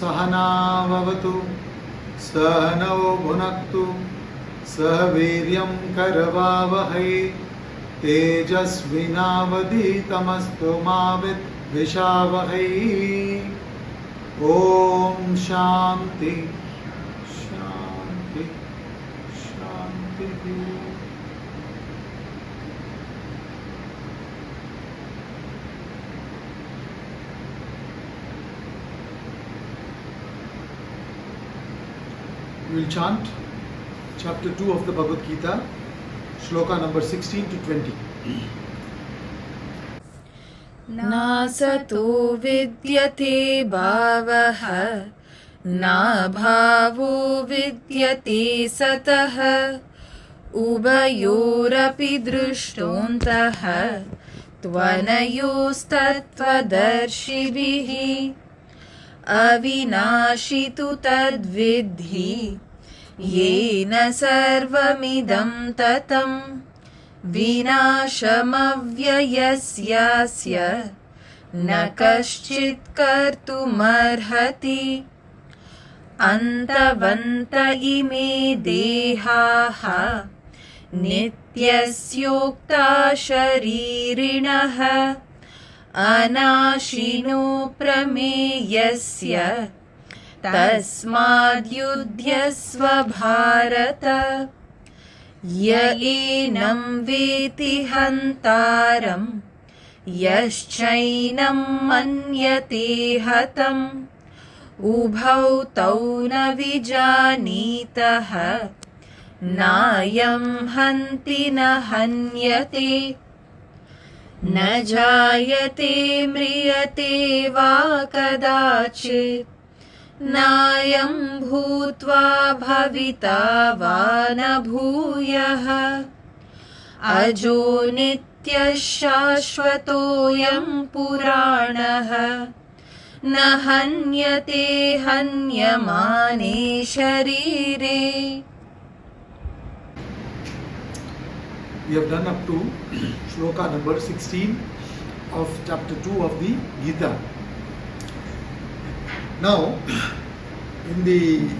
Sahana Vavatu Sahanao Bhunaktu Sah Viryam Karavavahai Tejasvinavaditamastu Mavit Vishavahai. Om Shanti Shanti Shanti. We will chant chapter 2 of the Bhagavad Gita, shloka number 16 to 20. Nasato vidyate bhavaha na bhavo vidyate satah ubayorapi drishtontaha tvanayostattvadarshibhihi avinashitu tadvidhi yena sarvamidam tatam vinashamavyayasyasya na kaschit kartumarhati antavanta ime dehaha nityasyokta sharirinaha anashino prameyasya tasmadyudhyasva bharata yaenam veti hantaram yaschainam manyate hatam ubhau tau na vijanitaha nayam hanti na hanyate na jayate mriyate va kadachit nayam bhutva bhavita va na bhuyah ajo nitya shashvatoyam puranah na hanyate hanyamane sharire. We have done up to shloka number 16 of chapter 2 of the Gita. Now, in the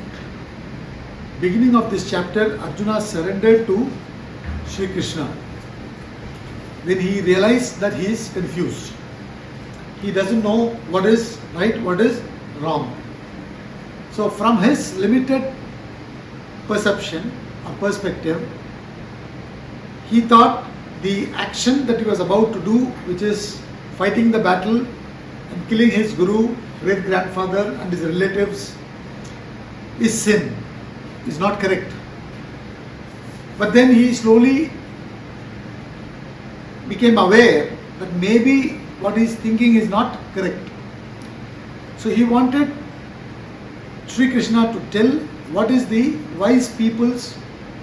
beginning of this chapter, Arjuna surrendered to Sri Krishna. When he realized that he is confused, he doesn't know what is right, what is wrong. So from his limited perception or perspective, he thought the action that he was about to do, which is fighting the battle and killing his guru, great grandfather and his relatives, is sin, is not correct. But then he slowly became aware that maybe what he is thinking is not correct. So he wanted Sri Krishna to tell what is the wise people's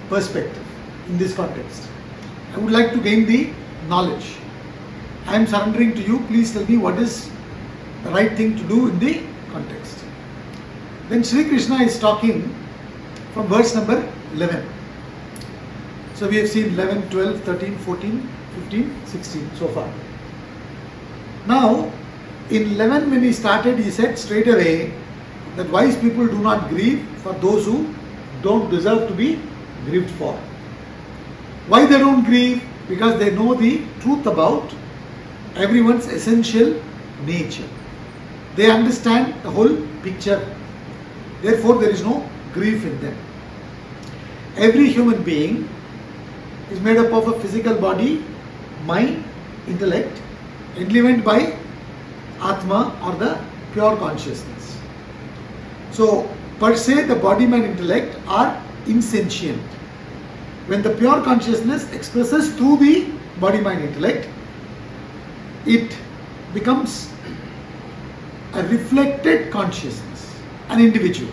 perspective in this context. I would like to gain the knowledge. I am surrendering to you. Please tell me what is the right thing to do in the context. Then Sri Krishna is talking from verse number 11. So we have seen 11, 12, 13, 14, 15, 16 so far. Now in 11 when he started, he said straight away that wise people do not grieve for those who don't deserve to be grieved for. Why they don't grieve? Because they know the truth about everyone's essential nature. They understand the whole picture. Therefore, there is no grief in them. Every human being is made up of a physical body, mind, intellect, enlivened by Atman or the pure consciousness. So, per se, the body, mind, intellect are insentient. When the pure consciousness expresses through the body, mind, intellect, it becomes a reflected consciousness, an individual,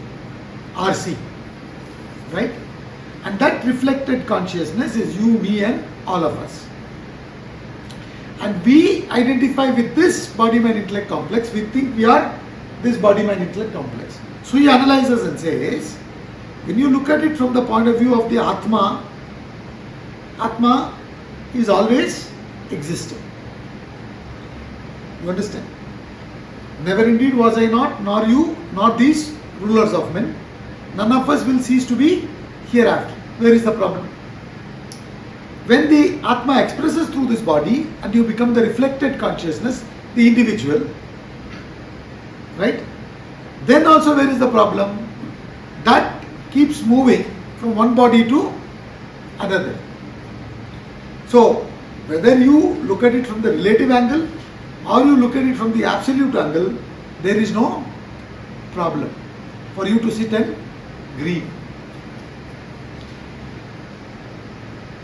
RC, right? And that reflected consciousness is you, me and all of us. And we identify with this body, mind, intellect complex. We think we are this body, mind, intellect complex. So he analyzes and says, when you look at it from the point of view of the Atma, Atma is always existing. You understand? Never indeed was I not, nor you, nor these rulers of men. None of us will cease to be hereafter. Where is the problem? When the Atma expresses through this body and you become the reflected consciousness, the individual, right? Then also where is the problem? That keeps moving from one body to another. So, whether you look at it from the relative angle or you look at it from the absolute angle, there is no problem for you to sit and grieve.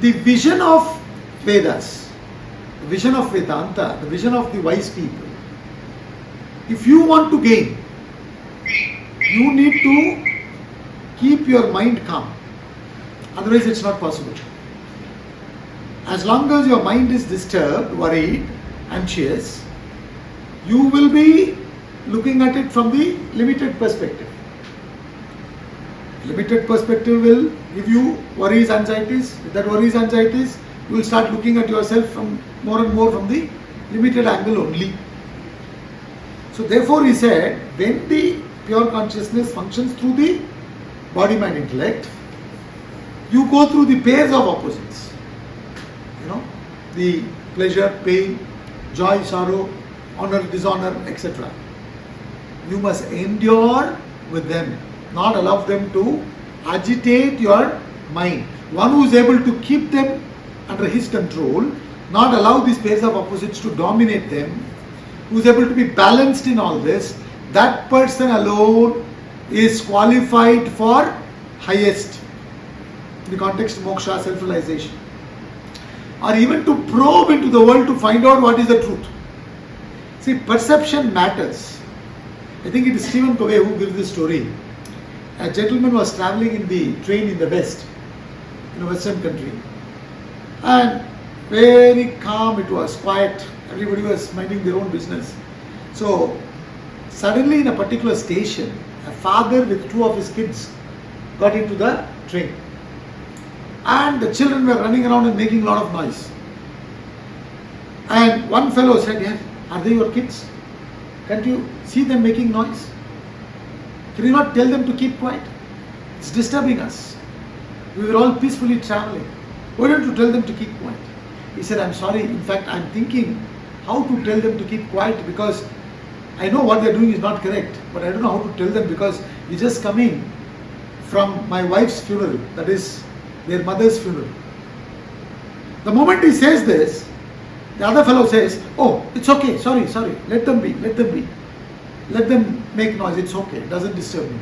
The vision of Vedas, the vision of Vedanta, the vision of the wise people, if you want to gain, you need to keep your mind calm. Otherwise it's not possible. As long as your mind is disturbed, worried, anxious, you will be looking at it from the limited perspective. Limited perspective will give you worries, anxieties. With that worries, anxieties, you will start looking at yourself from more and more from the limited angle only. So therefore he said, when the pure consciousness functions through the body, mind, intellect, you go through the pairs of opposites. You know, the pleasure, pain, joy, sorrow, honor, dishonor, etc. You must endure with them, not allow them to agitate your mind. One who is able to keep them under his control, not allow these pairs of opposites to dominate them, who is able to be balanced in all this, that person alone is qualified for highest, in the context of moksha, self-realization, or even to probe into the world to find out what is the truth. See, perception matters. I think it is Stephen Covey who gives this story. A gentleman was traveling in the train in the West, in a Western country, and very calm it was, quiet, everybody was minding their own business. So suddenly in a particular station, a father with two of his kids got into the train, and the children were running around and making a lot of noise. And one fellow said, "Yeah, are they your kids? Can't you see them making noise? Can you not tell them to keep quiet? It's disturbing us. We were all peacefully traveling. Why don't you tell them to keep quiet?" He said, "I'm sorry. In fact, I'm thinking how to tell them to keep quiet, because I know what they're doing is not correct, but I don't know how to tell them, because we're just coming from my wife's funeral, that is their mother's funeral." The moment he says this, the other fellow says, "Oh, it's okay, sorry, let them be. Let them make noise, it's okay, it doesn't disturb me."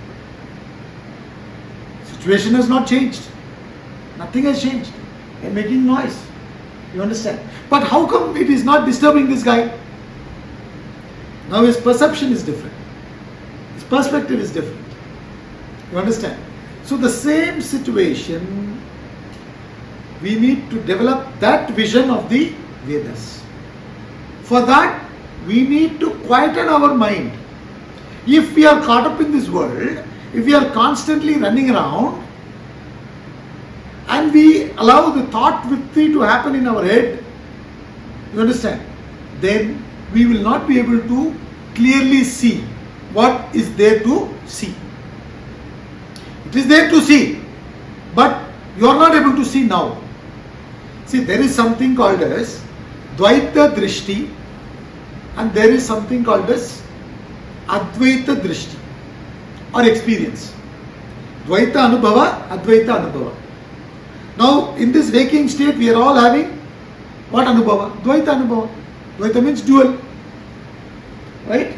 Situation has not changed. Nothing has changed. They're making noise. You understand? But how come it is not disturbing this guy? Now his perception is different. His perspective is different. You understand? So the same situation, we need to develop that vision of the Vedas. For that, we need to quieten our mind. If we are caught up in this world, if we are constantly running around, and we allow the thought vritti to happen in our head, you understand, then we will not be able to clearly see what is there to see. It is there to see, but you are not able to see now. See, there is something called as Dvaita Drishti, and there is something called as Advaita Drishti, or experience. Dvaita Anubhava, Advaita Anubhava. Now, in this waking state, we are all having what Anubhava? Dvaita Anubhava. Dvaita means dual. Right?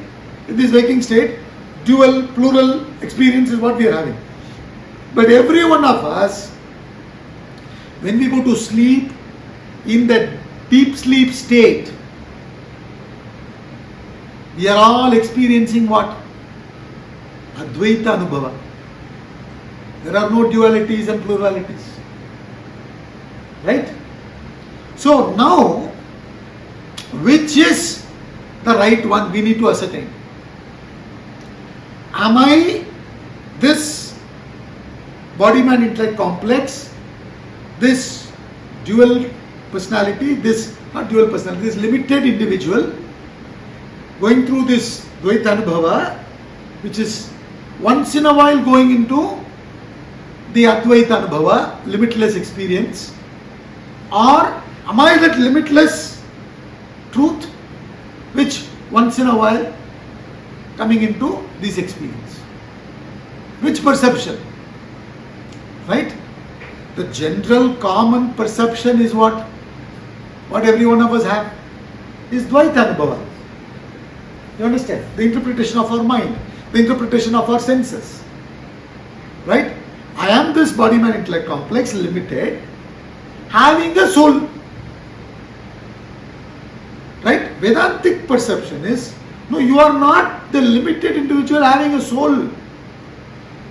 In this waking state, dual, plural experience is what we are having. But every one of us, when we go to sleep, in that deep sleep state, we are all experiencing what? Advaita Anubhava. There are no dualities and pluralities. Right? So now, which is the right one, we need to ascertain. Am I this body, mind, intellect complex, this dual personality, this not dual personality, this limited individual, going through this Dvaita Anubhava, which is once in a while going into the Advaita Anubhava, limitless experience, or am I that limitless truth which once in a while coming into this experience? Which perception? Right? The general common perception is what every one of us have, is Dvaita Anubhava. You understand? The interpretation of our mind, the interpretation of our senses. Right? I am this body, mind, intellect complex, limited, having a soul. Right? Vedantic perception is, no, you are not the limited individual having a soul.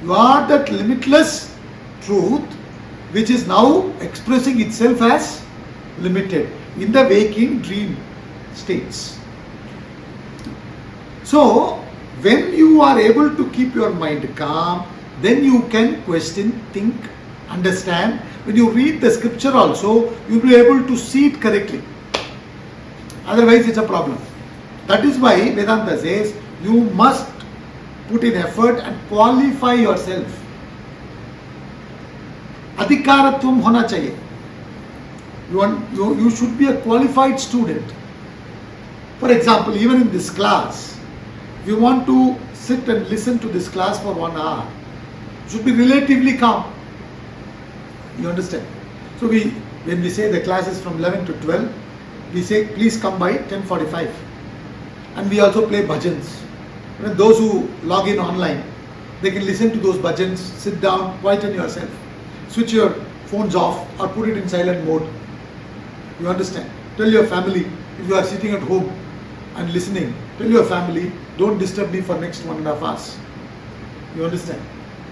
You are that limitless truth which is now expressing itself as limited in the waking dream states. So, when you are able to keep your mind calm, then you can question, think, understand. When you read the scripture also, you will be able to see it correctly. Otherwise, it's a problem. That is why Vedanta says you must put in effort and qualify yourself. Adhikaratvam hona chahiye. You should be a qualified student. For example, even in this class, if you want to sit and listen to this class for 1 hour, you should be relatively calm. You understand? So when we say the class is from 11 to 12, we say please come by 10:45. And we also play bhajans. Those who log in online, they can listen to those bhajans, sit down, quieten yourself, switch your phones off or put it in silent mode. You understand? Tell your family, if you are sitting at home and listening, tell your family, don't disturb me for next 1.5 hours. You understand?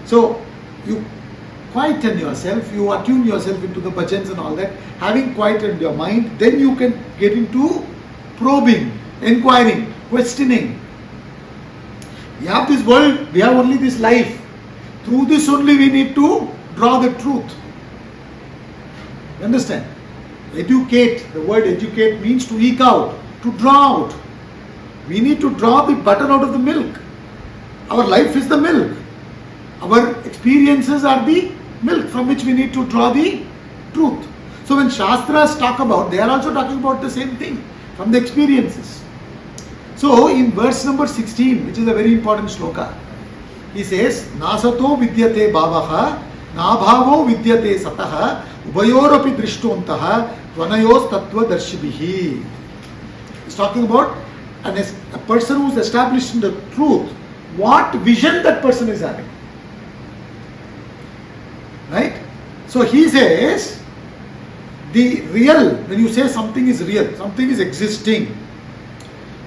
So, you quieten yourself, you attune yourself into the bhajans and all that. Having quietened your mind, then you can get into probing, inquiring, questioning. We have this world, we have only this life. Through this only we need to draw the truth. You understand? Educate, the word educate means to eke out, to draw out. We need to draw the butter out of the milk. Our life is the milk. Our experiences are the milk from which we need to draw the truth. So when Shastras talk about, they are also talking about the same thing from the experiences. So in verse number 16, which is a very important shloka, he says, Nasato vidyate bhavaha, nabhavo vidyate sataha, ubayoropi drishtontaha, tvanayos tattva darshibihi. He's talking about a person who is established in the truth, what vision that person is having. Right? So he says, the real, when you say something is real, something is existing.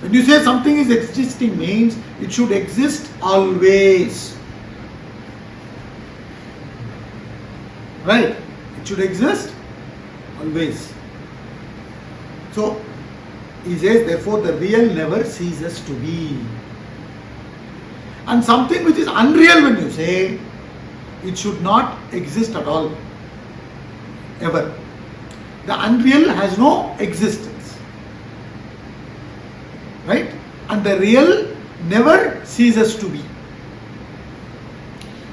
When you say something is existing means it should exist always. Right? It should exist always. So he says, therefore the real never ceases to be. And something which is unreal, when you say, it should not exist at all. Ever. The unreal has no existence. Right? And the real never ceases to be.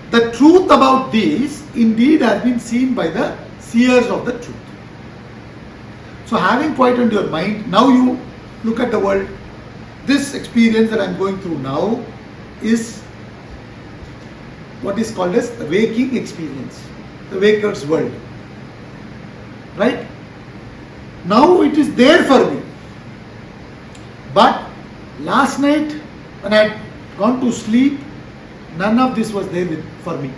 The truth about these indeed has been seen by the seers of the truth. So having quietened your mind, now you look at the world. This experience that I am going through now is what is called as the waking experience, the waker's world. Right? Now it is there for me. But last night when I had gone to sleep, none of this was there for me.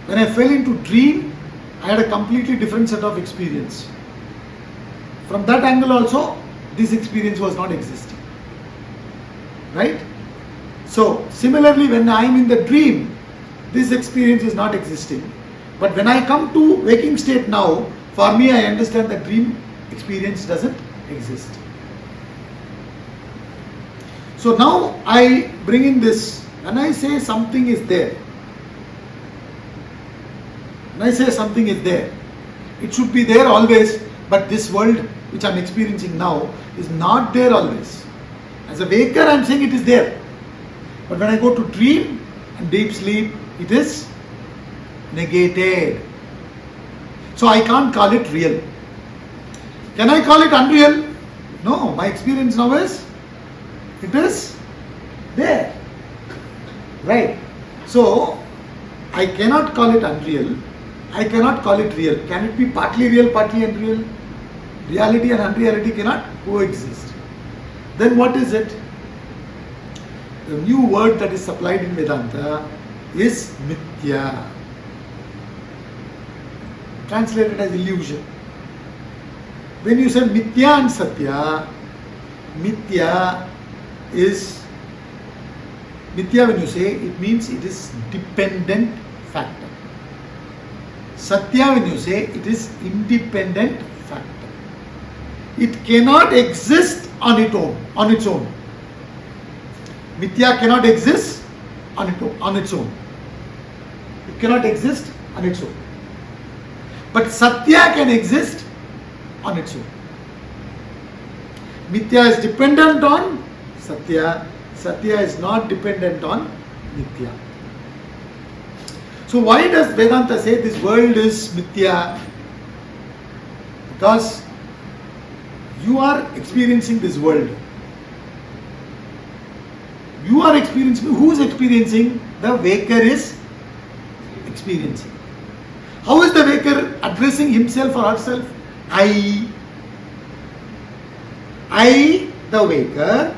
When I fell into dream, I had a completely different set of experience. From that angle also, this experience was not existing. Right? So, similarly, when I am in the dream, this experience is not existing. But when I come to waking state now, for me I understand that dream experience doesn't exist. So now I bring in this, when I say something is there, when I say something is there, it should be there always, but this world which I am experiencing now, is not there always. As a waker, I am saying it is there. But when I go to dream and deep sleep, it is negated. So I can't call it real. Can I call it unreal? No, my experience now is, it is there. Right. So, I cannot call it unreal. I cannot call it real. Can it be partly real, partly unreal? Reality and unreality cannot coexist. Then what is it? The new word that is supplied in Vedanta is mithya. Translated as illusion. When you say mithya and satya, mithya when you say, it means it is dependent factor. Satya when you say, it is independent factor. It cannot exist on its own. Mithya cannot exist on its own. It cannot exist on its own. But Satya can exist on its own. Mithya is dependent on Satya. Satya is not dependent on Mithya. So why does Vedanta say this world is Mithya? Because you are experiencing this world. You are experiencing. Who is experiencing? The waker is experiencing. How is the waker addressing himself or herself? I, the waker,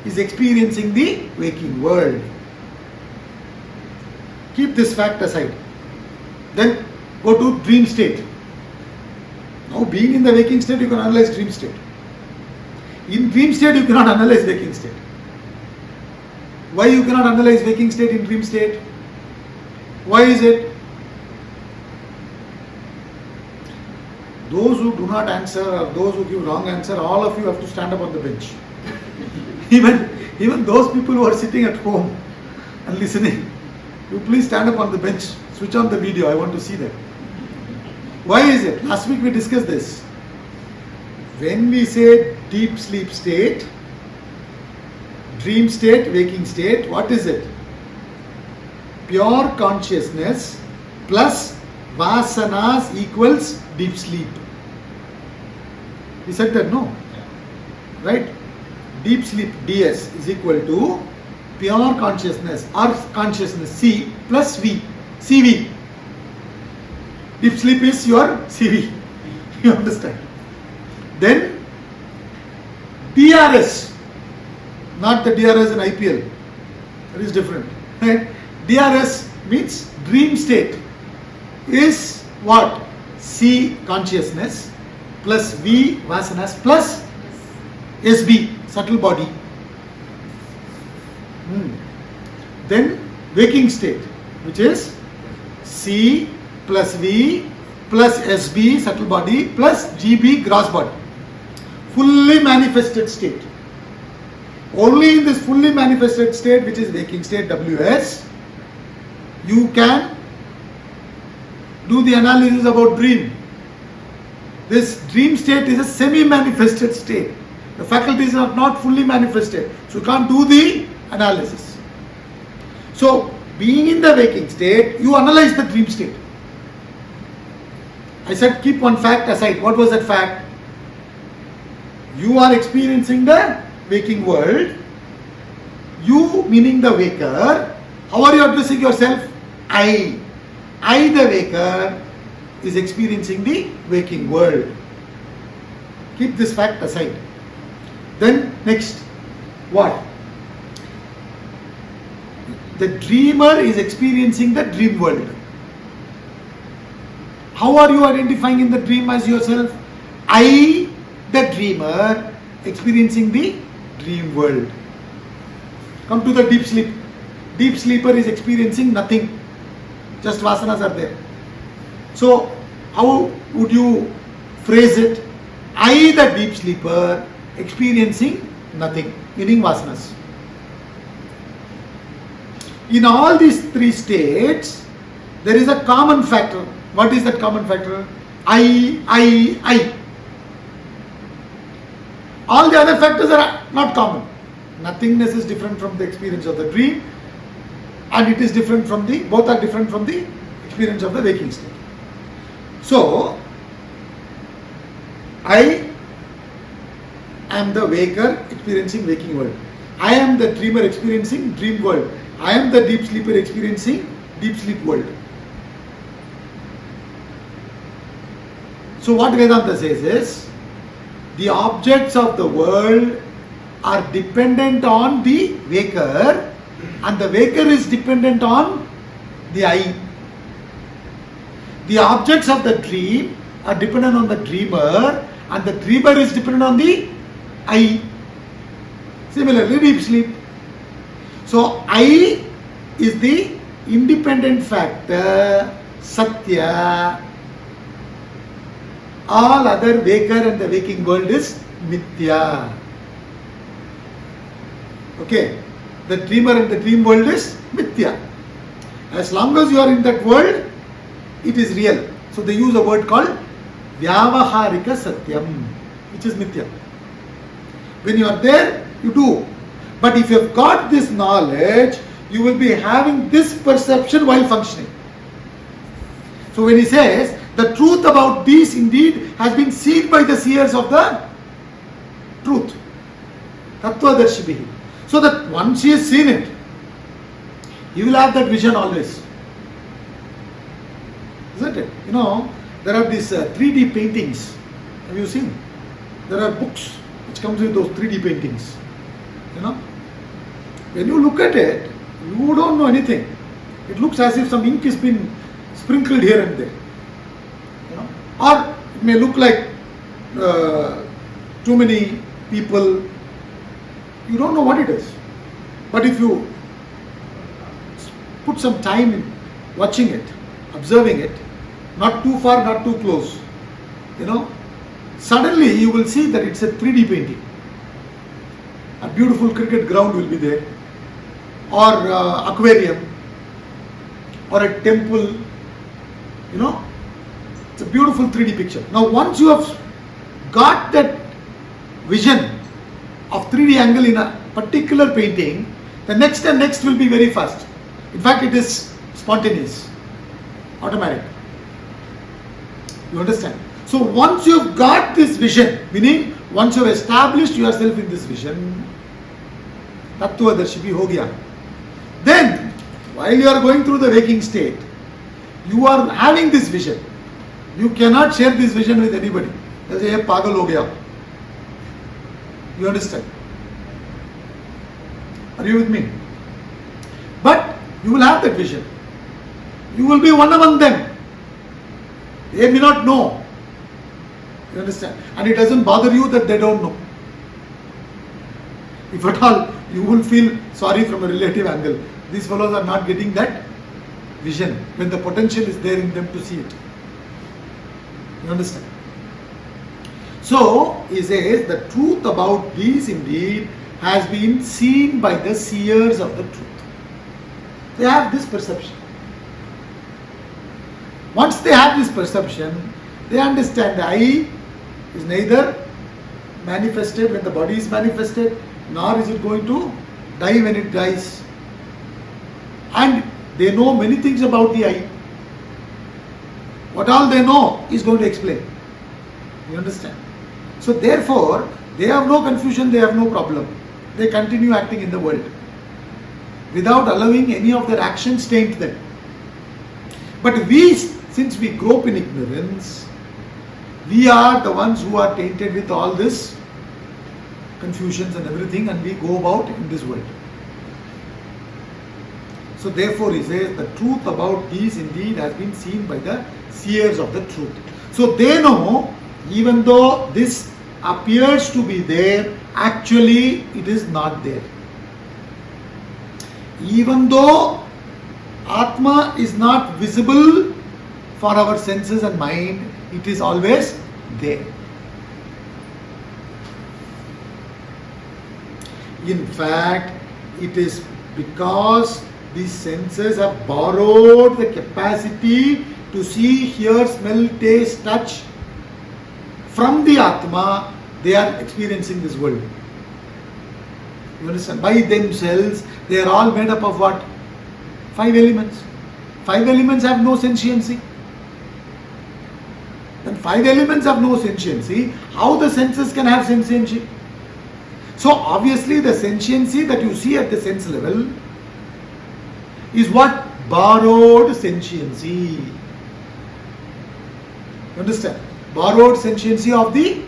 is experiencing the waking world. Keep this fact aside. Then go to dream state. Now being in the waking state, you can analyze dream state. In dream state, you cannot analyze waking state. Why you cannot analyze waking state in dream state? Why is it? Those who do not answer or those who give wrong answer, all of you have to stand up on the bench. Even those people who are sitting at home and listening, you please stand up on the bench, switch on the video, I want to see that. Why is it? Last week we discussed this. When we say deep sleep state, dream state, waking state, what is it? Pure consciousness plus vasanas equals deep sleep. We said that, no? Right? Deep sleep DS is equal to pure consciousness or consciousness C plus V, CV. Deep sleep is your CV. You understand? Then DRS, not the DRS in IPL. That is different. Right? DRS means dream state is what? C consciousness plus V vasanas plus SB subtle body. Then waking state, which is C plus V plus SB subtle body plus GB gross body. Fully manifested state. Only in this fully manifested state, which is waking state WS, you can do the analysis about dream. This dream state is a semi-manifested state. The faculties are not fully manifested, so you can't do the analysis. So, being in the waking state, you analyze the dream state. I said keep one fact aside. What was that fact? You are experiencing the waking world. You, meaning the waker, how are you addressing yourself? I, the waker, is experiencing the waking world. Keep this fact aside. Then next, what? The dreamer is experiencing the dream world. How are you identifying in the dream as yourself? I, the dreamer, experiencing the dream world. Come to the deep sleep. Deep sleeper is experiencing nothing. Just vasanas are there. So, how would you phrase it? I, the deep sleeper, experiencing nothing, meaning vasanas. In all these three states, there is a common factor. What is that common factor? I. All the other factors are not common. Nothingness is different from the experience of the dream, and it is different from the, both are different from the experience of the waking state. So, I am the waker experiencing waking world. I am the dreamer experiencing dream world. I am the deep sleeper experiencing deep sleep world. So what Vedanta says is, the objects of the world are dependent on the waker, and the waker is dependent on the I. The objects of the dream are dependent on the dreamer, and the dreamer is dependent on the I. Similarly, deep sleep. So I is the independent factor, Satya. All other waker and the waking world is Mithya. Okay, the dreamer and the dream world is Mithya. As long as you are in that world, it is real. So they use a word called Vyavaharika Satyam, which is Mithya. When you are there, you do. But if you have got this knowledge, you will be having this perception while functioning. So when he says, the truth about these indeed has been seen by the seers of the truth. Tattvadarshibhi. So that once he has seen it, he will have that vision always. Isn't it? You know, there are these 3D paintings. Have you seen? There are books which comes with those 3D paintings. You know, when you look at it, you don't know anything. It looks as if some ink has been sprinkled here and there. You know, or it may look like too many people. You don't know what it is. But if you put some time in watching it, observing it, not too far, not too close, you know, suddenly you will see that it's a 3D painting. A beautiful cricket ground will be there, or aquarium, or a temple. You know, it's a beautiful 3D picture. Now once you have got that vision of 3D angle in a particular painting, the next and next will be very fast. In fact, it is spontaneous, automatic. You understand? So once you have got this vision, meaning once you have established yourself in this vision, Tattvadarshibhi ho gaya. Then, while you are going through the waking state, you are having this vision. You cannot share this vision with anybody. They say, pagal ho gaya. You understand? Are you with me? But you will have that vision. You will be one among them. They may not know. You understand? And it doesn't bother you that they don't know. If at all, you will feel sorry from a relative angle. These fellows are not getting that vision when the potential is there in them to see it. You understand? So, he says, the truth about these indeed has been seen by the seers of the truth. They have this perception. Once they have this perception, they understand the I is neither manifested when the body is manifested, nor is it going to die when it dies. And they know many things about the I. What all they know is going to explain. You understand? So therefore, they have no confusion, they have no problem. They continue acting in the world without allowing any of their actions taint them. But we, since we grow up in ignorance, we are the ones who are tainted with all this confusions and everything, and we go about in this world. So therefore he says, the truth about these indeed has been seen by the seers of the truth. So they know, even though this appears to be there, actually it is not there. Even though Atma is not visible for our senses and mind, it is always there. In fact, it is because these senses have borrowed the capacity to see, hear, smell, taste, touch from the Atma, they are experiencing this world. You understand? By themselves, they are all made up of what? 5 elements. 5 elements have no sentiency. When 5 elements have no sentiency, how the senses can have sentiency? So obviously the sentiency that you see at the sense level is what? Borrowed sentiency. You understand? Borrowed sentiency of the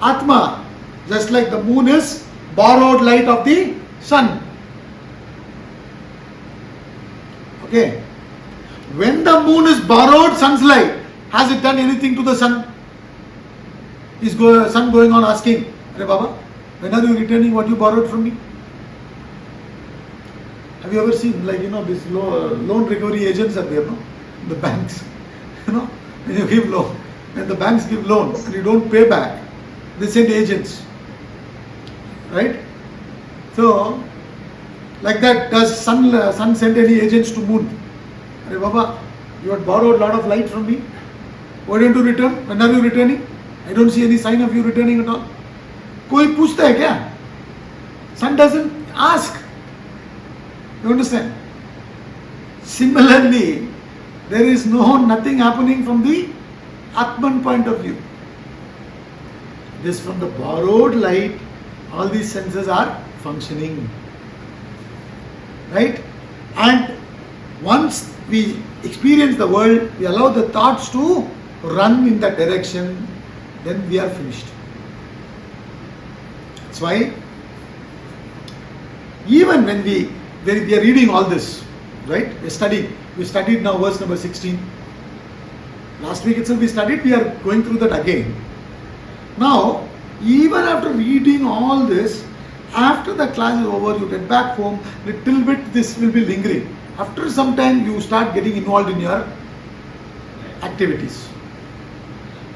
Atma. Just like the moon is borrowed light of the sun. Okay. When the moon is borrowed sun's light, has it done anything to the sun? Is sun going on asking, "Arey Baba, when are you returning what you borrowed from me?" Have you ever seen, like, these loan recovery agents are there, no? The banks, when you give loan, when the banks give loan and you don't pay back, they send agents, right? So, like that, does sun send any agents to moon? Arey Baba, you had borrowed a lot of light from me. Why don't you return? When are you returning? I don't see any sign of you returning at all. कोई पूछता है क्या? Sun doesn't ask. You understand? Similarly, there is nothing happening from the Atman point of view. This from the borrowed light, all these senses are functioning. Right? And once we experience the world, we allow the thoughts to run in that direction, then we are finished. That's why even when we are reading all this, right? We studied now verse number 16. Last week itself we studied, we are going through that again. Now, even after reading all this, after the class is over, you get back home, little bit this will be lingering. After some time, you start getting involved in your activities.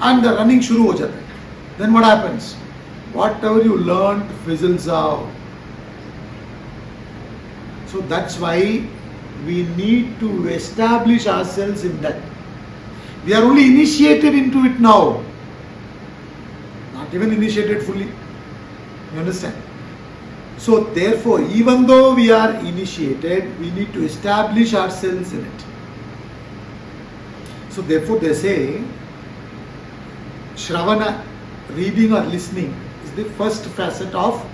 And the running shuru ho jata hai. Then what happens? Whatever you learned fizzles out. So that's why we need to establish ourselves in that. We are only initiated into it now. Not even initiated fully. You understand? So therefore, even though we are initiated, we need to establish ourselves in it. So therefore they say, Shravana, reading or listening, is the first facet of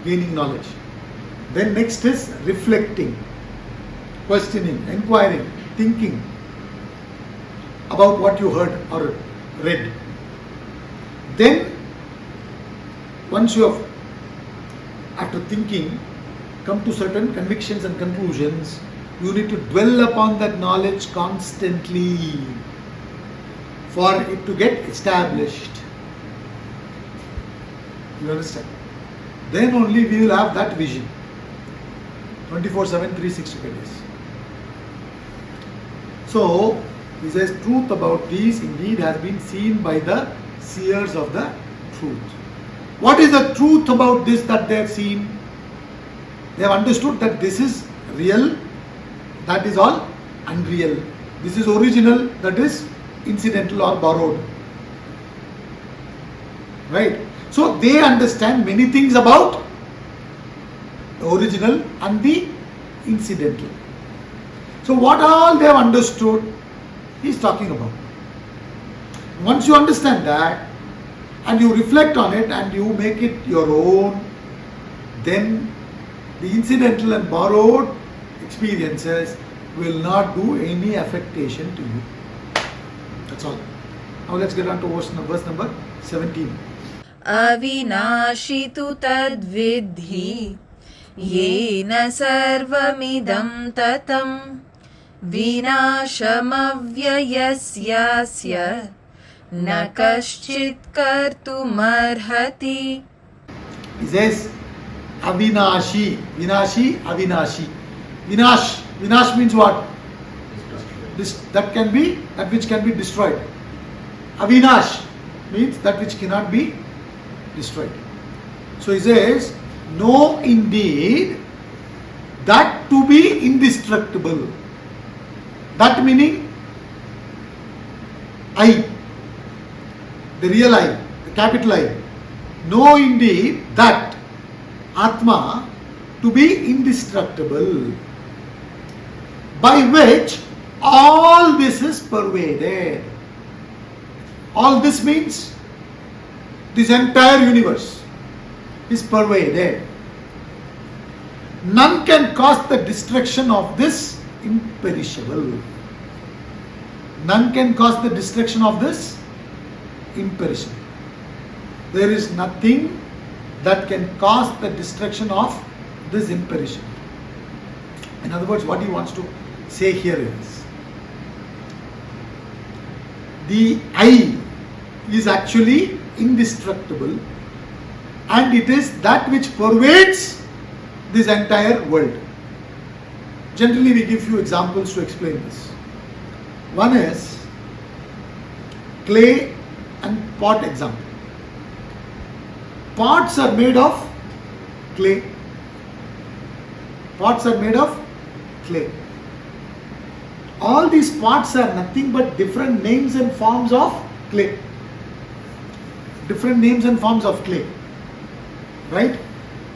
gaining knowledge. Then next is reflecting, questioning, inquiring, thinking about what you heard or read. Then, once you have, after thinking, come to certain convictions and conclusions, you need to dwell upon that knowledge constantly for it to get established. You understand? Then only we will have that vision. 24/7, 365 days. So, he says, truth about these indeed has been seen by the seers of the truth. What is the truth about this that they have seen? They have understood that this is real, that is all unreal. This is original, that is incidental or borrowed. Right? So they understand many things about the original and the incidental. So what all they have understood, he is talking about. Once you understand that and you reflect on it and you make it your own, then the incidental and borrowed experiences will not do any affectation to you. That's all. Now let's get on to verse number 17. अविनाशी तु तद्विद्धि येन सर्वमिदं ततं विनाशमव्ययस्यास्य न कश्चित् कर्तुमर्हति. He says Avinashi, Vinashi, Avinashi. Vinash means what? That which can be destroyed. Avinash means that which cannot be destroyed. So he says, know indeed that to be indestructible. That meaning I, the real I, the capital I, Know indeed that Atma to be indestructible, by which all this is pervaded. All this means this entire universe is pervaded. None can cause the destruction of this imperishable. None can cause the destruction of this imperishable. There is nothing that can cause the destruction of this imperishable. In other words, what he wants to say here is, the I is actually indestructible, and it is that which pervades this entire world. Generally, we give few examples to explain this. One is clay and pot example. Pots are made of clay. Pots are made of clay. All these pots are nothing but different names and forms of clay. Different names and forms of clay. Right?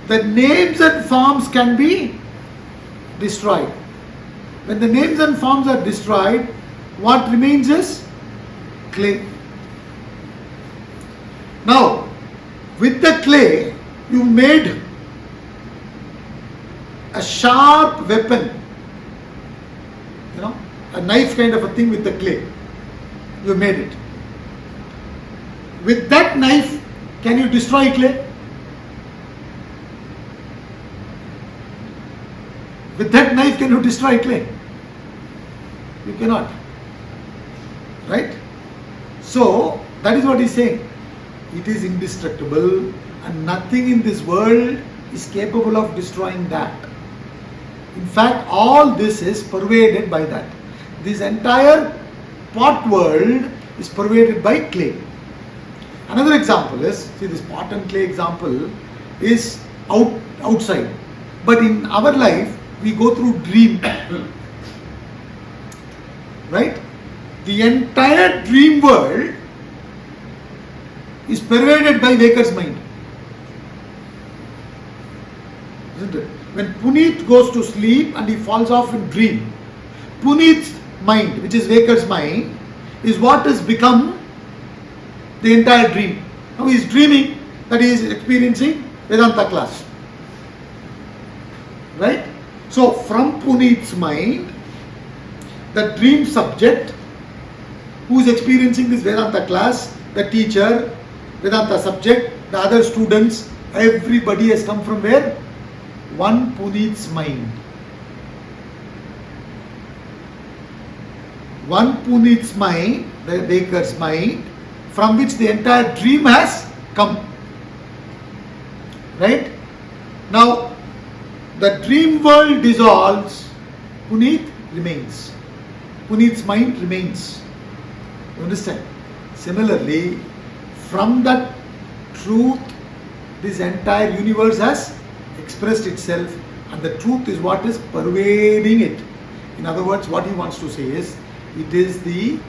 The names and forms can be destroyed. When the names and forms are destroyed, what remains is clay. Now, with the clay, you made a sharp weapon, a knife kind of a thing with the clay. You made it. With that knife, can you destroy clay? With that knife, can you destroy clay? You cannot. Right? So, that is what he is saying. It is indestructible, and nothing in this world is capable of destroying that. In fact, all this is pervaded by that. This entire pot world is pervaded by clay. Another example is, see, this pot and clay example is outside. But in our life, we go through dream. Right? The entire dream world is pervaded by waker's mind. Isn't it? When Puneet goes to sleep and he falls off in dream, Puneet's mind, which is waker's mind, is what has become the entire dream. Now he is dreaming that he is experiencing Vedanta class. Right? So from Puneet's mind, the dream subject who is experiencing this Vedanta class, the teacher, Vedanta subject, the other students, everybody has come from where? One Puneet's mind. One Puneet's mind, the waker's mind, from which the entire dream has come. Right? Now, the dream world dissolves, Puneet remains. Puneet's mind remains. You understand? Similarly, from that truth, this entire universe has expressed itself, and the truth is what is pervading it. In other words, what he wants to say is, it is the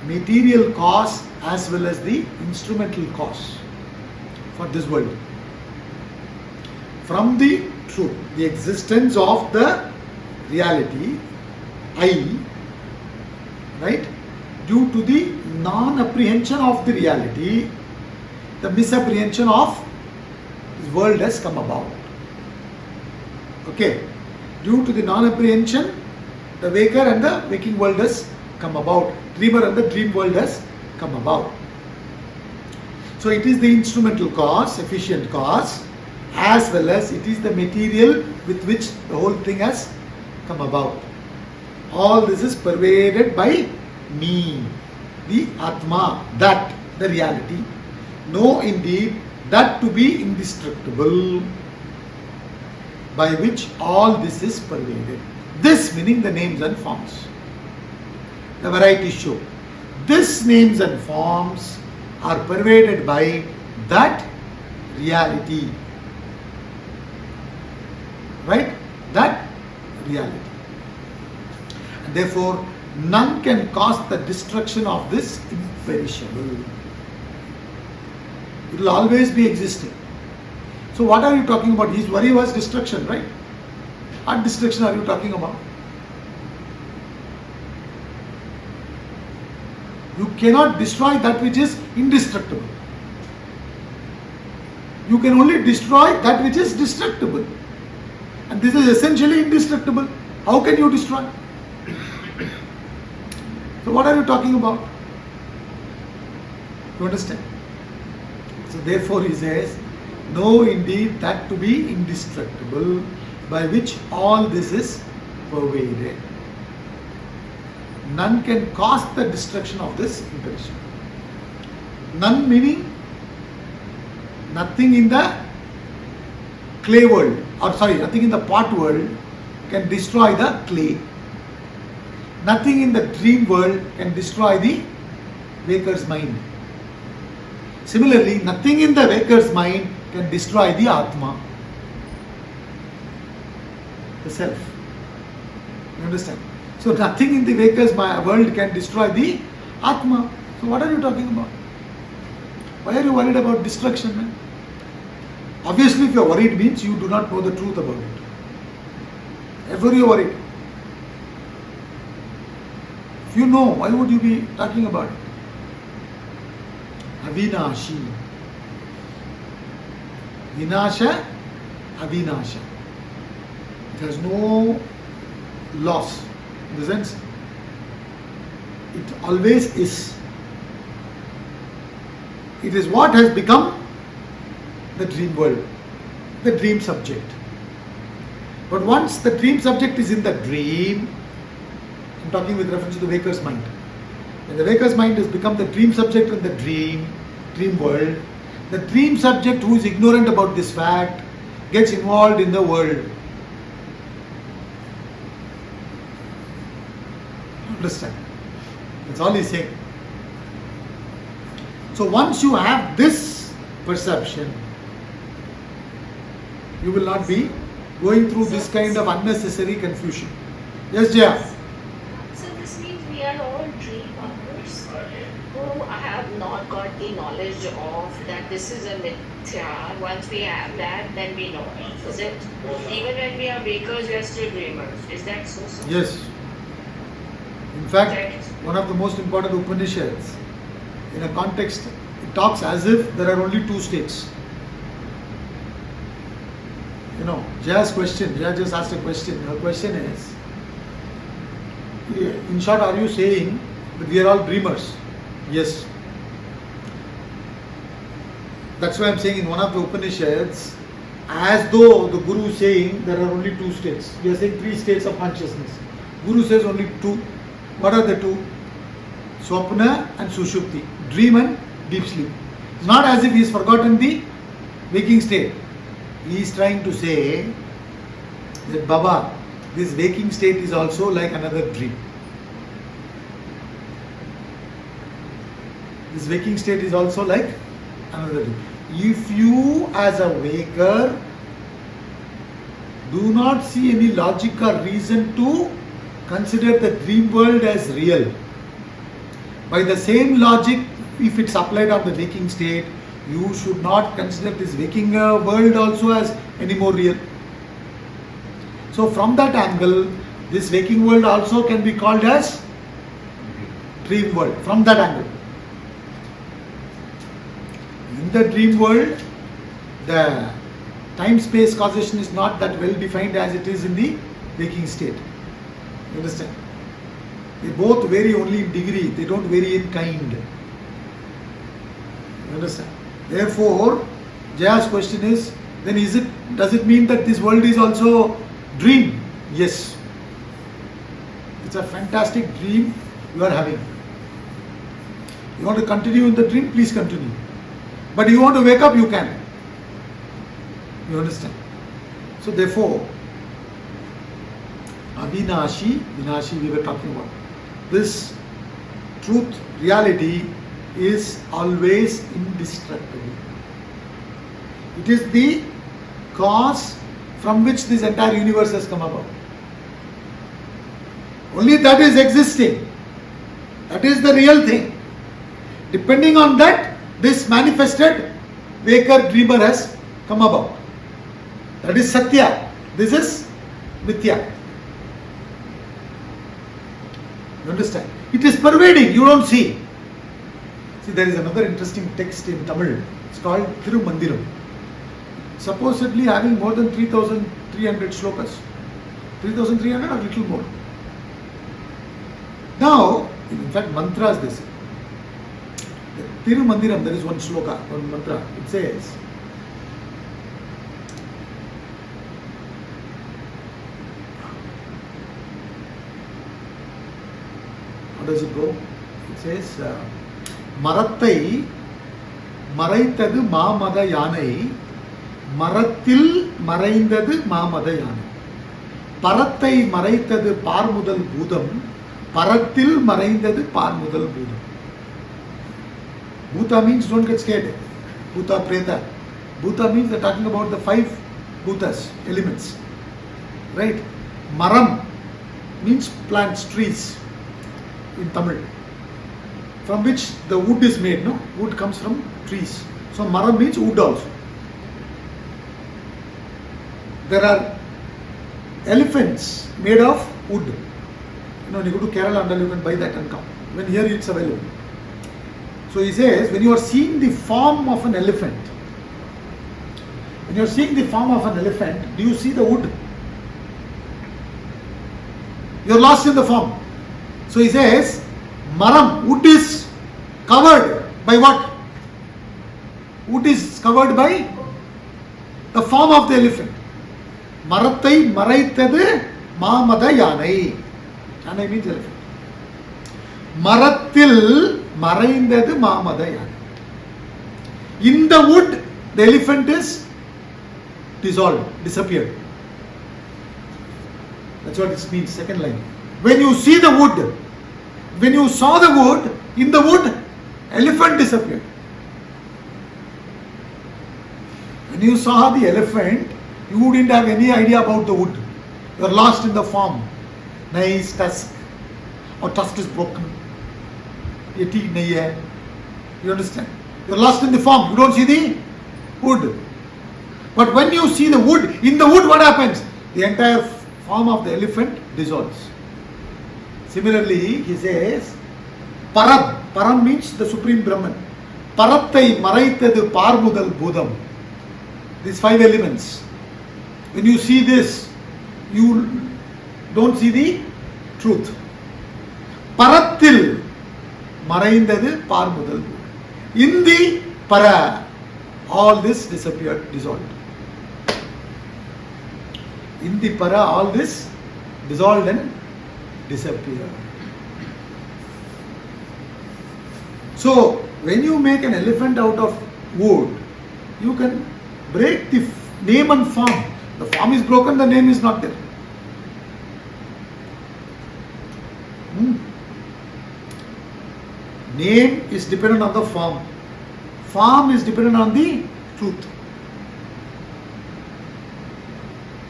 material cause as well as the instrumental cause for this world. From the truth, the existence of the reality, I, right, due to the non-apprehension of the reality, the misapprehension of this world has come about. Okay, due to the non-apprehension, the waker and the waking world has come about. Dreamer and the dream world has come about. So it is the instrumental cause, efficient cause, as well as it is the material with which the whole thing has come about. All this is pervaded by me, the Atma, that, the reality. Know indeed that to be indestructible, by which all this is pervaded. This meaning the names and forms. The variety show. This names and forms are pervaded by that reality. Right? That reality. And therefore, none can cause the destruction of this imperishable. It will always be existing. So what are you talking about? His worry was destruction, right? What destruction are you talking about? You cannot destroy that which is indestructible. You can only destroy that which is destructible. And this is essentially indestructible. How can you destroy? So what are you talking about? You understand? So therefore he says, know indeed that to be indestructible, by which all this is pervaded. None can cause the destruction of this imperation. None meaning nothing in the clay world, nothing in the pot world can destroy the clay. Nothing in the dream world can destroy the waker's mind. Similarly, nothing in the waker's mind can destroy the Atma, the self. You understand? So nothing in the waker's world can destroy the Atma. So what are you talking about? Why are you worried about destruction, man? Obviously, if you are worried means you do not know the truth about it. Therefore you are worried. If you know, why would you be talking about it? Avinashi. Vinasha, Avinasha. It has no loss. In the sense, it always is. It is what has become the dream world, the dream subject. But once the dream subject is in the dream, I'm talking with reference to the waker's mind. When the waker's mind has become the dream subject in the dream world, the dream subject who is ignorant about this fact gets involved in the world. Understand? That's all he's saying. So once you have this perception, you will not be going through this kind of unnecessary confusion. Yes, Jaya? So this means we are all dreamers who have not got the knowledge of that this is a mithya. Once we have that, then we know. Is it? Even when we are wakers, we are still dreamers. Is that so? Yes. In fact, one of the most important Upanishads, in a context, it talks as if there are only two states. You know, Jaya's question, Jaya just asked a question. Her question is, in short, are you saying that we are all dreamers? Yes. That's why I'm saying in one of the Upanishads, as though the Guru is saying there are only two states. We are saying three states of consciousness. Guru says only two. What are the two? Swapna and Sushupti. Dream and deep sleep. It's not as if he has forgotten the waking state. He is trying to say that Baba, this waking state is also like another dream. This waking state is also like another dream. If you as a waker do not see any logic or reason to consider the dream world as real, by the same logic, if it's applied on the waking state, you should not consider this waking world also as any more real. So from that angle, this waking world also can be called as dream world. From that angle. In the dream world, the time-space causation is not that well defined as it is in the waking state. You understand? They both vary only in degree, they don't vary in kind. You understand? Therefore, Jaya's question is, then does it mean that this world is also dream? Yes. It's a fantastic dream you are having. You want to continue in the dream? Please continue. But you want to wake up? You can. You understand? So therefore, Avinashi, Vinashi we were talking about. This truth, reality is always indestructible. It is the cause from which this entire universe has come about. Only that is existing. That is the real thing. Depending on that, this manifested waker, dreamer has come about. That is Satya. This is Mithya. You understand? It is pervading, you don't see. See, there is another interesting text in Tamil. It's called Thirumandiram. Supposedly having more than 3,300 slokas. 3,300 or little more. Now, in fact, mantras this. Thirumandiram, there is one sloka, one mantra. It says, how does it go? It says, Marattai Maraitadu Mamada Yanai Maratil Maraindadu Mamada Yanai Parattai Maraitadu Parmudal Budam Paratil Maraindadu Parmudal Budam. Bhuta means don't get scared. Bhuta, Preta. Bhuta means they're talking about the 5 bhutas, elements. Right? Maram means plants, trees in Tamil. From which the wood is made, no? Wood comes from trees. So Maram means wood also. There are elephants made of wood. You know, when you go to Kerala, you can buy that and come. When here it's available. So he says, when you are seeing the form of an elephant, do you see the wood? You are lost in the form. So he says, Maram, wood is covered by what? Wood is covered by the form of the elephant. Marattai Maraitadu Mamada Yanai. Yanai means elephant. Maratil Maraindadu Mamada Yanai. In the wood, the elephant is dissolved, disappeared. That's what it means, second line. When you see the wood, when you saw the wood, in the wood, elephant disappeared. When you saw the elephant, you didn't have any idea about the wood. You are lost in the form. Nice tusk. Or tusk is broken. You understand? You are lost in the form. You don't see the wood. But when you see the wood, in the wood what happens? The entire form of the elephant dissolves. Similarly, he says, Param. Param means the Supreme Brahman. Parattai Maraitadu Parmudal Budam. These 5 elements. When you see this, you don't see the truth. Paratil Maraindadu Parmudal Budam. In the Para, all this disappeared, dissolved. In the Para, all this dissolved and disappeared. So, when you make an elephant out of wood, you can break the name and form. The form is broken, the name is not there. Name is dependent on the form. Form is dependent on the truth.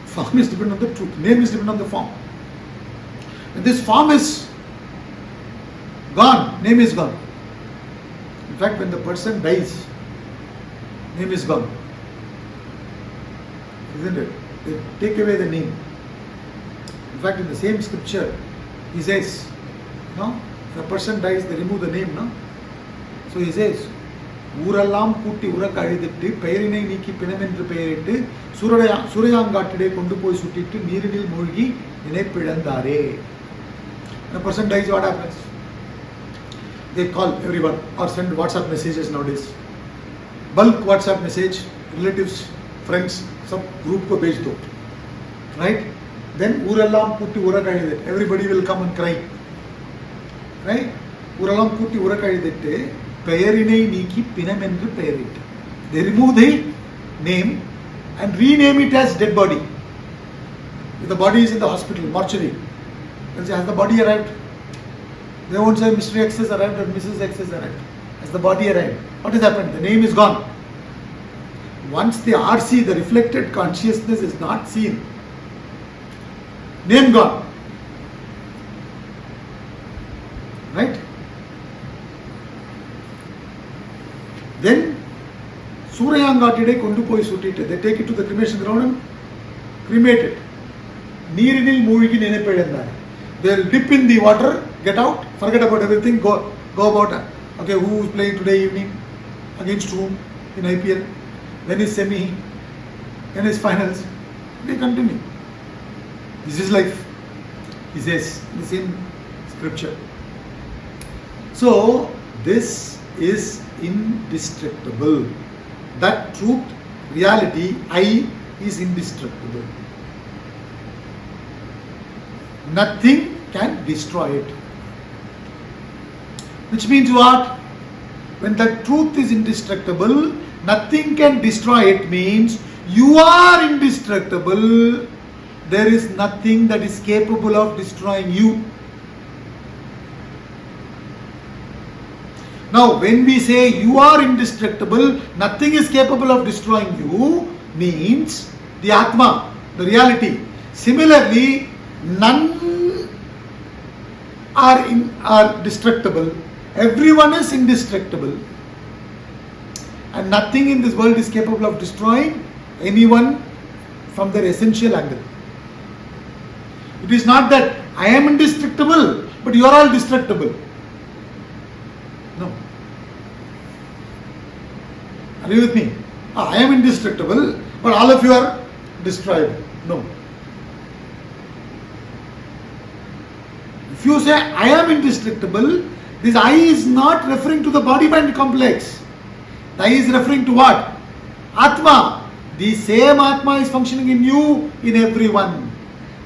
Form is dependent on the truth. Name is dependent on the form. When this form is gone, name is gone. In fact, when the person dies, name is gone. Isn't it? They take away the name. In fact, in the same scripture, he says, no? If a person dies, they remove the name, no? So he says, ஊரெல்லாம் கூட்டி உறக்க அழுதிட்டு பெயரினை நீக்கி பிணமென்று பெயரிட்டு சூரையாங்காட்டிலே கொண்டு போய் சுட்டிட்டு நீரினில் மூழ்கி நினைப்பிழந்தாரே. When a person dies, what happens? They call everyone or send WhatsApp messages nowadays. Bulk WhatsApp message, relatives, friends, सब group को भेज दो. Right? Then ஊரெல்லாம் கூட்டி உறக்க அழுதிட்டு, everybody will come and cry. Right? ஊரெல்லாம் கூட்டி உறக்க அழுதிட்டு பெயரினை நீக்கி பிணமென்று பெயரிட்டு. They remove the name and rename it as dead body. If the body is in the hospital, mortuary, they'll say, has the body arrived? They won't say Mr. X has arrived or Mrs. X has arrived. Has the body arrived? What has happened? The name is gone. Once the RC, the reflected consciousness, is not seen, name gone. Right? Then சூரையாங்காட்டிடை கொண்டு போய் சுட்டிட்டு, they take it to the cremation ground and cremate it. நீரினில் மூழ்கி நினைப்பிழந்தார். They'll dip in the water, get out, forget about everything, go about. Okay, who is playing today evening? Against whom in IPL? When is semi? When is finals? They continue. This is life, he says in the same scripture. So this is indestructible. That truth, reality, I is indestructible. Nothing can destroy it. Which means what? When the truth is indestructible, nothing can destroy it, means you are indestructible. There is nothing that is capable of destroying you. Now, when we say you are indestructible, nothing is capable of destroying you, means the Atma, the reality. Similarly, none are destructible. Everyone is indestructible. And nothing in this world is capable of destroying anyone from their essential angle. It is not that I am indestructible, but you are all destructible. No. Are you with me? I am indestructible, but all of you are destroyable. No. If you say I am indestructible, this I is not referring to the body-mind complex. The I is referring to what? Atma. The same Atma is functioning in you, in everyone.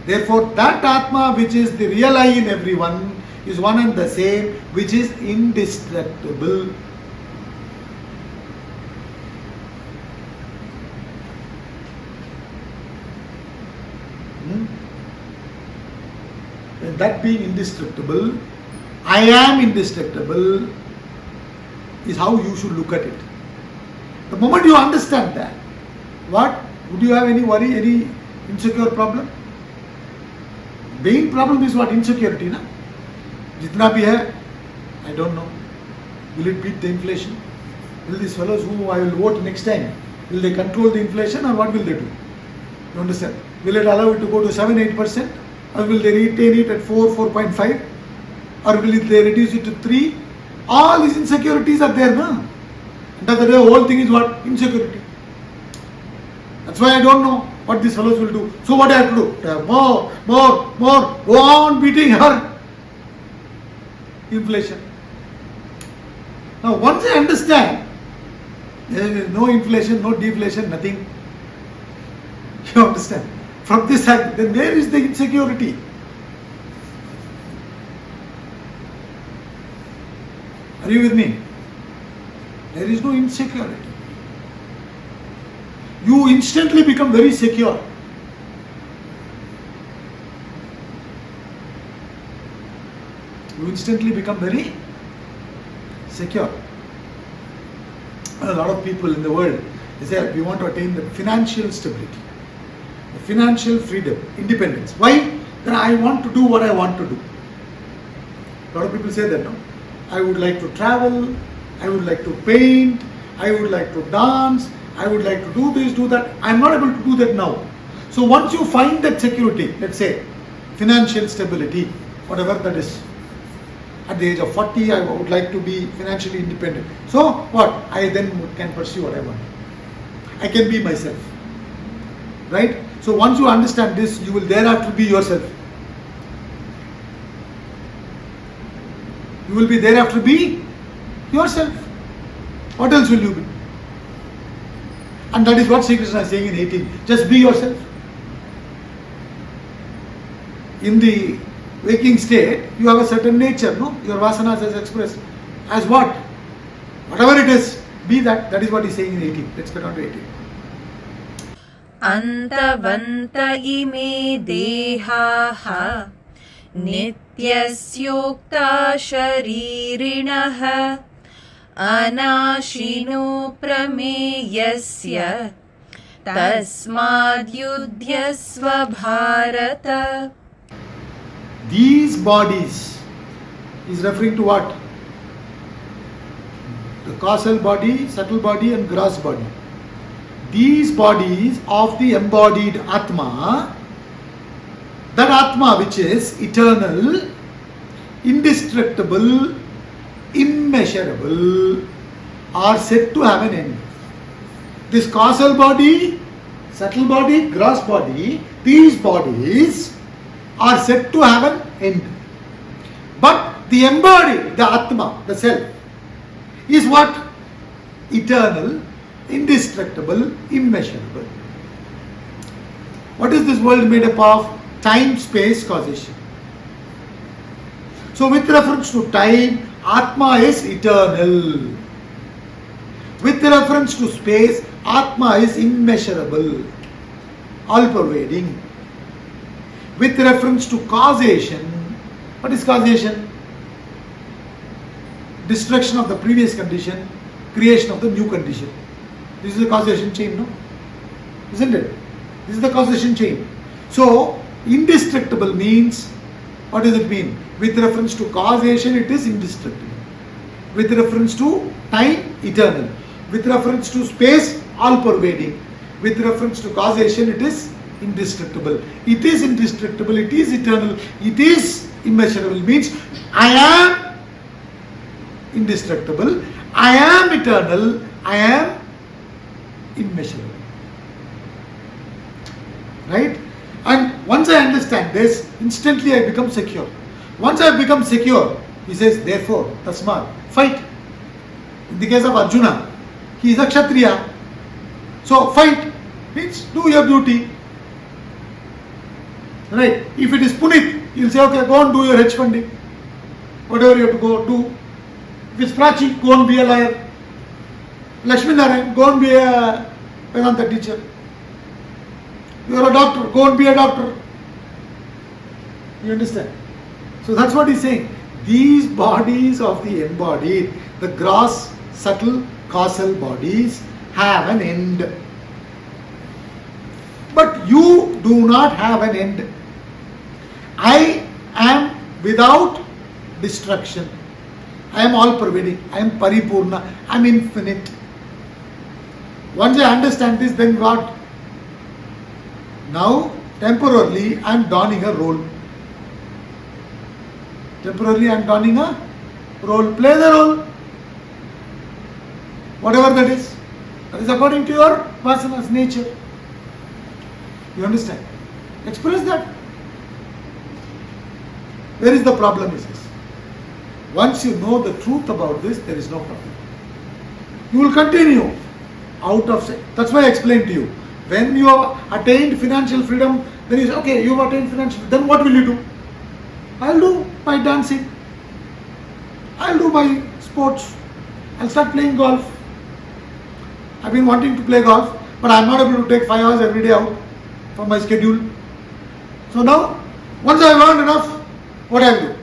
Therefore, that Atma which is the real I in everyone is one and the same, which is indestructible. And that being indestructible, I am indestructible, is how you should look at it. The moment you understand that, what? Would you have any worry, any insecure problem? Main problem is what? Insecurity, na? Jitna bhi hai, I don't know. Will it beat the inflation? Will these fellows who I will vote next time, will they control the inflation or what will they do? You understand? Will it allow it to go to 7-8%? Or will they retain it at 4.5? Or will they reduce it to 3? All these insecurities are there, na? And the whole thing is what? Insecurity. That's why I don't know what these fellows will do. So what I have to do? More, go on beating her inflation. Now once I understand, there is no inflation, no deflation, nothing. You understand? From this side, then where is the insecurity? Are you with me? There is no insecurity. You instantly become very secure. You instantly become very secure. And a lot of people in the world, they say we want to attain the financial stability, the financial freedom, independence. Why? Then I want to do what I want to do. A lot of people say that, no? I would like to travel, I would like to paint, I would like to dance, I would like to do this, do that. I am not able to do that now. So once you find that security, let's say financial stability, whatever that is, at the age of 40, I would like to be financially independent. So what? I then can pursue what I want. I can be myself. Right? So once you understand this, you will thereafter be yourself. You will be thereafter be yourself. What else will you be? And that is what Sri Krishna is saying in 18. Just be yourself. In the waking state, you have a certain nature, no? Your vasanas is expressed as what? Whatever it is, be that. That is what he is saying in 18. Let's get on to 18. अन्तवन्त इमे देहाः नित्यस्योक्ता शरीरिणः अनाशिनो प्रमेयस्य तस्माद्युध्यस्व Bharat. These bodies is referring to what? The causal body, subtle body and gross body. these bodies of the embodied Atma, that Atma which is eternal, indestructible, immeasurable, are said to have an end. This causal body, subtle body, gross body, these bodies are said to have an end. But the embodied, the Atma, the self, is what? Eternal, indestructible, immeasurable. What is this world made up of? Time, space, causation. So with reference to time, Atma is eternal. With reference to space, Atma is immeasurable, all-pervading. With reference to causation, what is causation? Destruction of the previous condition, creation of the new condition. This is the causation chain, no? Isn't it? This is the causation chain. So, indestructible means, what does it mean? With reference to causation, it is indestructible. With reference to time, eternal. With reference to space, all-pervading. With reference to causation, it is indestructible. It is indestructible, it is eternal, it is immeasurable. Means, I am indestructible, I am eternal, I am immeasurable. Right? And once I understand this, instantly I become secure. Once I become secure, he says, therefore, tasmat, fight. In the case of Arjuna, he is a Kshatriya. So fight means do your duty. Right? If it is Punit, he will say, okay, go and do your hedge funding. Whatever you have to go do. If it's Prachi, go and be a liar. Lakshmi Narayan, go and be a Vedanta teacher. You are a doctor, go and be a doctor. You understand? So that's what he's saying. These bodies of the embodied, the gross, subtle, causal bodies have an end. But you do not have an end. I am without destruction. I am all pervading. I am paripurna. I am infinite. Once I understand this, then what? Now, temporarily, I am donning a role. Temporarily, I am donning a role. Play the role. Whatever that is. That is according to your vasanas, nature. You understand? Express that. Where is the problem, is this? Once you know the truth about this, there is no problem. You will continue out of... That's why I explained to you. When you have attained financial freedom, then you say, okay, you have attained financial freedom. Then what will you do? I'll do my dancing. I'll do my sports. I'll start playing golf. I've been wanting to play golf, but I'm not able to take 5 hours every day out from my schedule. So now, once I've earned enough, what I'll do?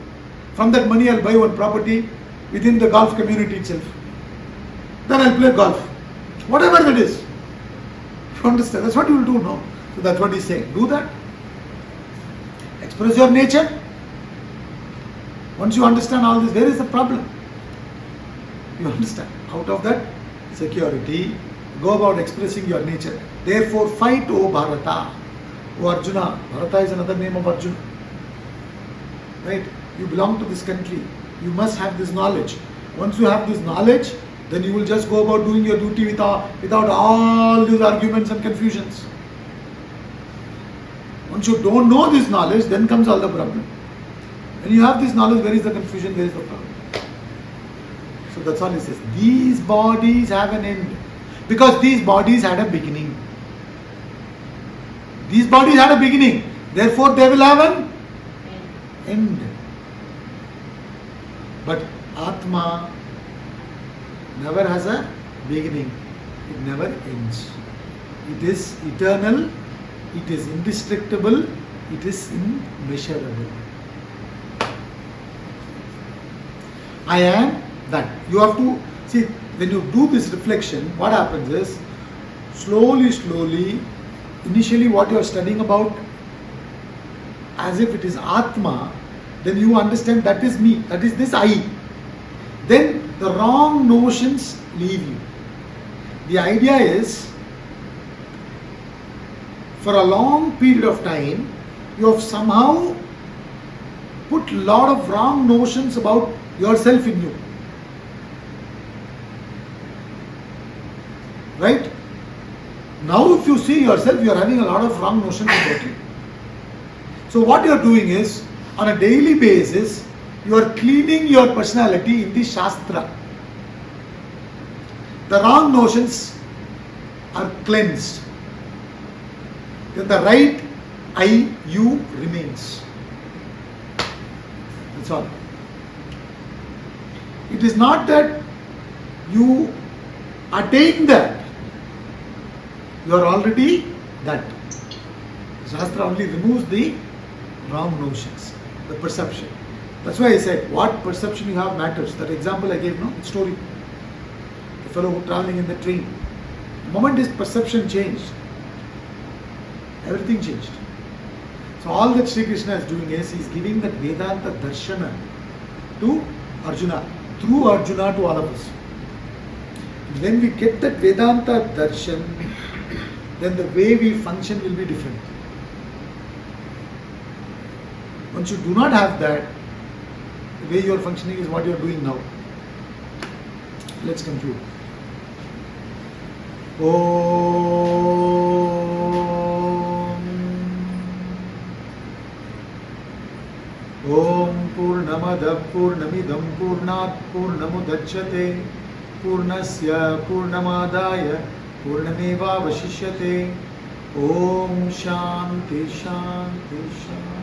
From that money, I'll buy one property within the golf community itself. Then I'll play golf. Whatever that is. You understand? That's what you will do now. So that's what he's saying. Do that. Express your nature. Once you understand all this, where is the problem? You understand? Out of that security, go about expressing your nature. Therefore, fight, O Bharata. O Arjuna. Bharata is another name of Arjuna. Right? You belong to this country. You must have this knowledge. Once you have this knowledge, then you will just go about doing your duty without all these arguments and confusions. Once you don't know this knowledge, then comes all the problem. When you have this knowledge, where is the confusion, where is the problem? So that's all he says. These bodies have an end. Because these bodies had a beginning. These bodies had a beginning. Therefore they will have an end. But Atma never has a beginning. It never ends. It is eternal. It is indestructible. It is immeasurable. I am that. You have to see, when you do this reflection, what happens is slowly, initially what you are studying about as if it is Atma, then you understand that is me, that is this I. Then the wrong notions leave you. The idea is for a long period of time, you have somehow put lot of wrong notions about yourself in you. Right? Now if you see yourself, you are having a lot of wrong notions about you. So what you are doing is, on a daily basis, you are cleaning your personality in the Shastra. The wrong notions are cleansed. Then the right I, you remains. That's all. It is not that you attain that. You are already that. Shastra only removes the wrong notions, the perception. That's why I said, what perception you have matters. That example I gave, no? The story. The fellow who traveling in the train. The moment his perception changed, everything changed. So all that Sri Krishna is doing is, he is giving that Vedanta Darshana to Arjuna, through Arjuna to all of us. When we get that Vedanta Darshan, then the way we function will be different. Once you do not have that, the way you are functioning is what you are doing now. Let's conclude. Om Purnamada Purnamidam Purnat Purnamudachyate Purnasya Purnamadaya Purnameva Vashishyate. Om Shanti Shanti Shanti.